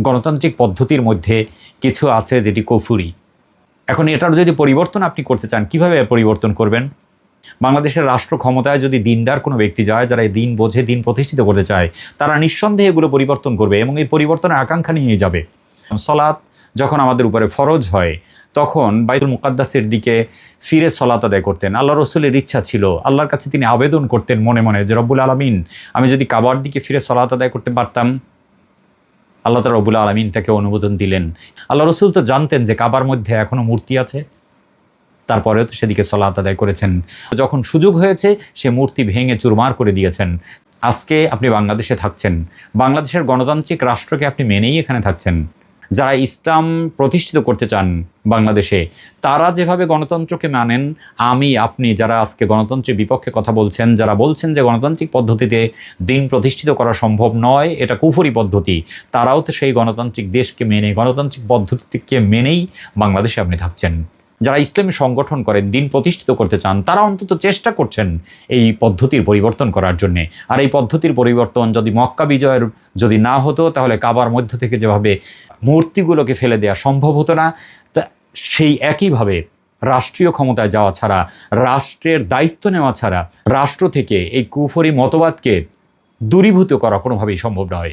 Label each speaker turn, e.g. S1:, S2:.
S1: গণতান্ত্রিক পদ্ধতির মধ্যে কিছু আছে যেটি কুফরি। এখন এটার যদি পরিবর্তন আপনি করতে চান, কিভাবে পরিবর্তন করবেন? বাংলাদেশের রাষ্ট্র ক্ষমতায় যদি দিনদার কোনো ব্যক্তি যায়, যারা এই দিন বোঝে, দিন প্রতিষ্ঠিত করতে চায়, তারা নিঃসন্দেহে এগুলো পরিবর্তন করবে এবং এই পরিবর্তনের আকাঙ্ক্ষা নিয়ে যাবে। সলাৎ যখন আমাদের উপরে ফরজ হয়, তখন বাইতুল মুকাদ্দাসের দিকে ফিরে সলাত আদায় করতেন। আল্লাহ রসুলের ইচ্ছা ছিল, আল্লাহর কাছে তিনি আবেদন করতেন মনে মনে যে, রব্বুল আলামিন, আমি যদি কাবার দিকে ফিরে সলাত আদায় করতে পারতাম। আল্লাহ তাআলা রব্বুল আলামিন তাকে অনুমোদন দিলেন। আল্লাহ রসুল তো জানতেন যে কাবার মধ্যে এখনও মূর্তি আছে, তারপরেও তো সেদিকে সলাত আদায় করেছেন। যখন সুযোগ হয়েছে সে মূর্তি ভেঙে চুরমার করে দিয়েছেন। আজকে আপনি বাংলাদেশে থাকছেন, বাংলাদেশের গণতান্ত্রিক রাষ্ট্রকে আপনি মেনেই এখানে থাকছেন। যারা ইসলাম প্রতিষ্ঠিত করতে চান বাংলাদেশে, তারা যেভাবে গণতন্ত্রকে মানেন, আমি আপনি যারা আজকে গণতন্ত্রের বিপক্ষে কথা বলছেন, যারা বলছেন যে গণতান্ত্রিক পদ্ধতিতে দিন প্রতিষ্ঠিত করা সম্ভব নয়, এটা কুফরি পদ্ধতি, তারাও তো সেই গণতান্ত্রিক দেশকে মেনে, গণতান্ত্রিক পদ্ধতিকে মেনেই বাংলাদেশে আপনি থাকছেন। যারা ইসলামী সংগঠন করেন, দিন প্রতিষ্ঠিত করতে চান, তারা অন্তত চেষ্টা করছেন এই পদ্ধতির পরিবর্তন করার জন্যে। আর এই পদ্ধতির পরিবর্তন যদি মক্কা বিজয়ের যদি না হতো, তাহলে কাবার মধ্য থেকে যেভাবে মূর্তিগুলোকে ফেলে দেওয়া সম্ভব হতো না, তা সেই একইভাবে রাষ্ট্রীয় ক্ষমতায় যাওয়া ছাড়া, রাষ্ট্রের দায়িত্ব নেওয়া ছাড়া, রাষ্ট্র থেকে এই কুফরি মতবাদকে দূরীভূত করা কোনোভাবেই সম্ভব নয়।